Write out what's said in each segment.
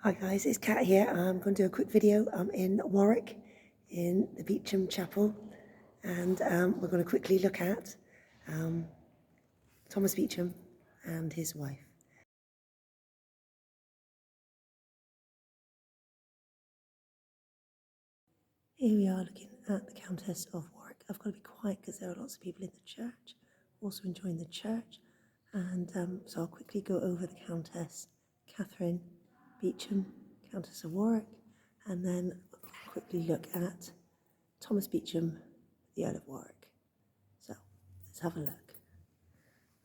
Hi guys, it's Kat here. I'm going to do a quick video. I'm in Warwick in the Beauchamp Chapel, and we're going to quickly look at Thomas Beauchamp and his wife. Here we are looking at the Countess of Warwick. I've got to be quiet because there are lots of people in the church also enjoying the church, and so I'll quickly go over the Countess Katherine Beauchamp, Countess of Warwick, and then quickly look at Thomas Beauchamp, the Earl of Warwick. So let's have a look.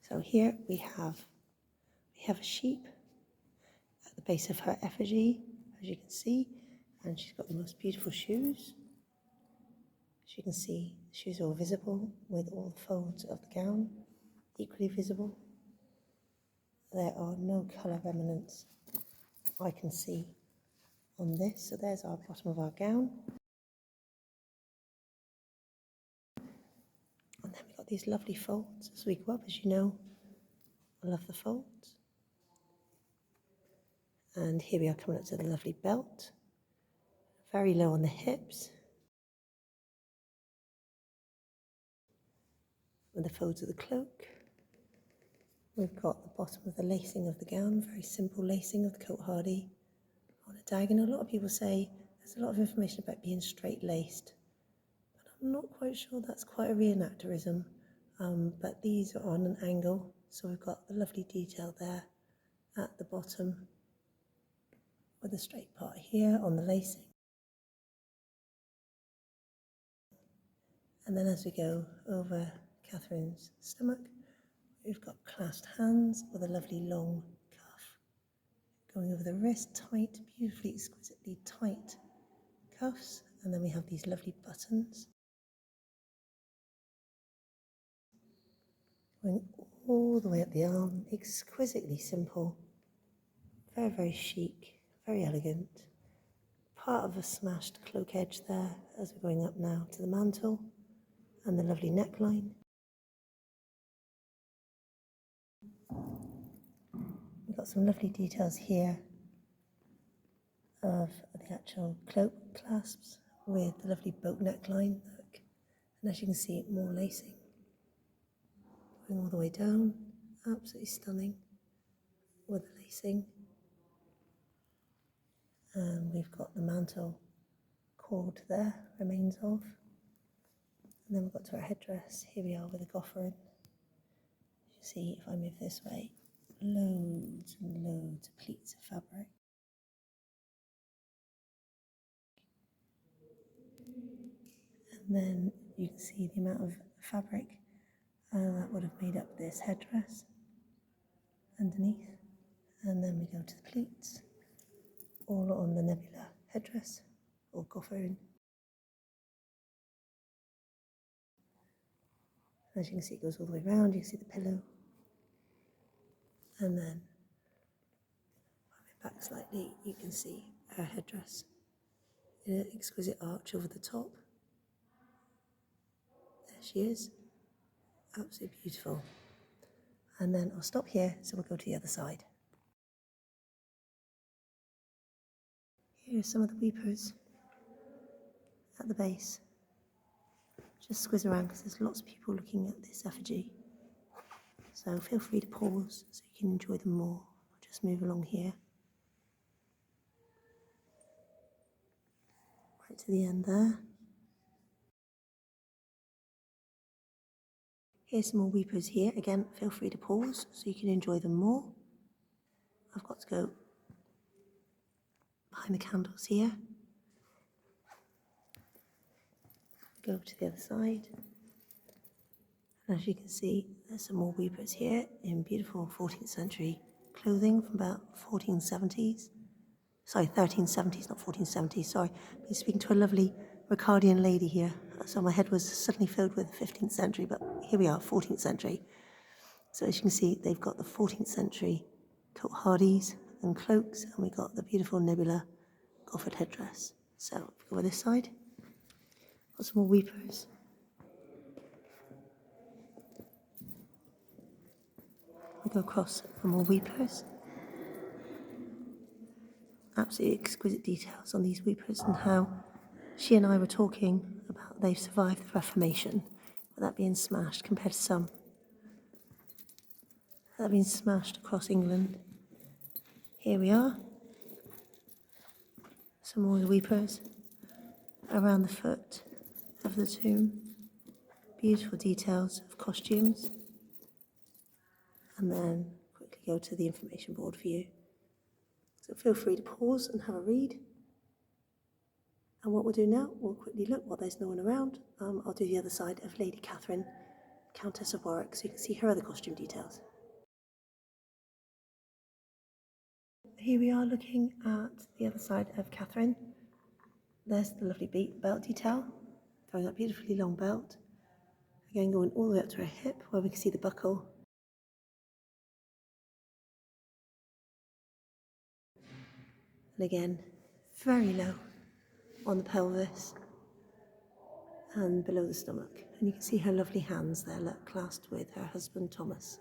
So here we have a sheep at the base of her effigy, as you can see, and she's got the most beautiful shoes. As you can see, the shoes are all visible with all the folds of the gown equally visible. There are no colour remnants I can see on this. So there's our bottom of our gown. And then we've got these lovely folds as we go up. As you know, I love the folds. And here we are coming up to the lovely belt, very low on the hips, with the folds of the cloak. We've got the bottom of the lacing of the gown, very simple lacing of the cote-hardie on a diagonal. A lot of people say there's a lot of information about being straight laced, but I'm not quite sure that's quite a reenactorism. But these are on an angle, so we've got the lovely detail there at the bottom with the straight part here on the lacing. And then as we go over Catherine's stomach, we've got clasped hands with a lovely long cuff going over the wrist, tight, beautifully, exquisitely tight cuffs. And then we have these lovely buttons going all the way up the arm, exquisitely simple, very, very chic, very elegant. Part of a smashed cloak edge there as we're going up now to the mantle, and the lovely neckline. We've got some lovely details here of the actual cloak clasps with the lovely boat neckline, look. And as you can see, more lacing going all the way down, absolutely stunning with the lacing. And we've got the mantle cord there, remains of. And then we've got to our headdress. Here we are with a goffered. As you see, if I move this way, loads and loads of pleats of fabric. And then you can see the amount of fabric that would have made up this headdress underneath. And then we go to the pleats, all on the Nebula headdress or goffered. As you can see, it goes all the way around. You can see the pillow. And then, if I move back slightly, you can see her headdress in an exquisite arch over the top. There she is. Absolutely beautiful. And then I'll stop here, so we'll go to the other side. Here are some of the weepers at the base. Just squiz around because there's lots of people looking at this effigy. So feel free to pause so you can enjoy them more. I'll just move along here. Right to the end there. Here's some more weepers here. Again, feel free to pause so you can enjoy them more. I've got to go behind the candles here. Go to the other side. And as you can see, there's some more weepers here in beautiful 14th century clothing from about 1470s. Sorry, 1370s, not 1470s, sorry. I've been speaking to a lovely Ricardian lady here, so my head was suddenly filled with 15th century, but here we are, 14th century. So as you can see, they've got the 14th century cote-hardies and cloaks, and we got the beautiful Nebula goffered headdress. So go over this side. Got some more weepers. We go across for more weepers. absolutely exquisite details on these weepers and how she and I were talking about they've survived the Reformation without being smashed compared to some that have been smashed across England. Here we are. Some more weepers around the foot of the tomb. Beautiful details of costumes. And then quickly go to the information board for you. So feel free to pause and have a read. And what we'll do now, we'll quickly look while there's no one around. I'll do the other side of Lady Katherine, Countess of Warwick, so you can see her other costume details. Here we are looking at the other side of Katherine. There's the lovely belt detail, going that beautifully long belt. Again, going all the way up to her hip, where we can see the buckle. And again, very low on the pelvis and below the stomach. And you can see her lovely hands there, clasped with her husband, Thomas.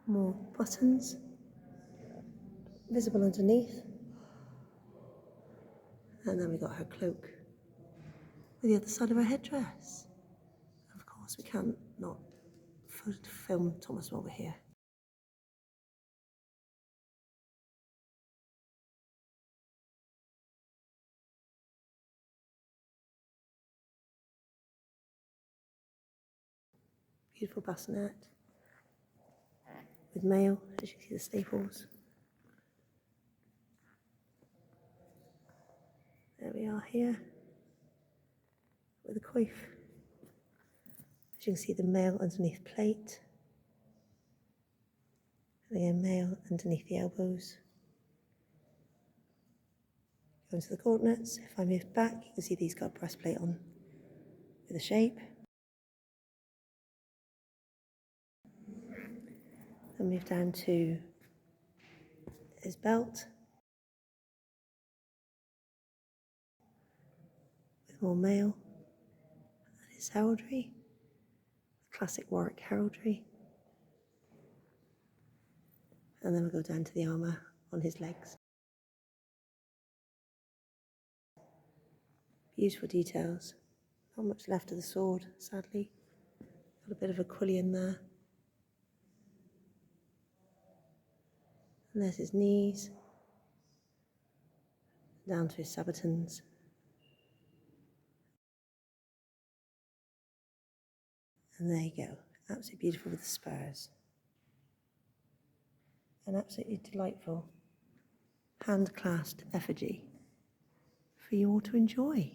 More buttons, visible underneath. And then we got her cloak with the other side of her headdress. Of course, we can't not film Thomas while we're here. Beautiful bacinet with maille, as you can see the staples. There we are here with a coif. As you can see the maille underneath plate. And again, maille underneath the elbows. Going to the coordinates. If I move back, you can see these got a breastplate on with a shape. Then move down to his belt with more maille and his heraldry, classic Warwick heraldry. And then we go down to the armour on his legs. Beautiful details. Not much left of the sword, sadly. Got a bit of a quillion there. And there's his knees, down to his sabatons. And there you go, absolutely beautiful with the spurs. An absolutely delightful hand-clasped effigy for you all to enjoy.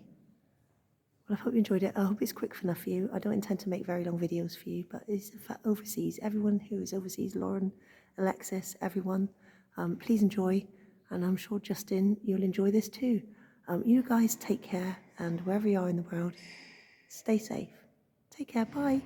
Well, I hope you enjoyed it. I hope it's quick enough for you. I don't intend to make very long videos for you, but it's overseas. Everyone who is overseas, Lauren, Alexis, everyone, please enjoy. And I'm sure, Justin, you'll enjoy this too. You guys take care, and wherever you are in the world, stay safe. Take care, bye.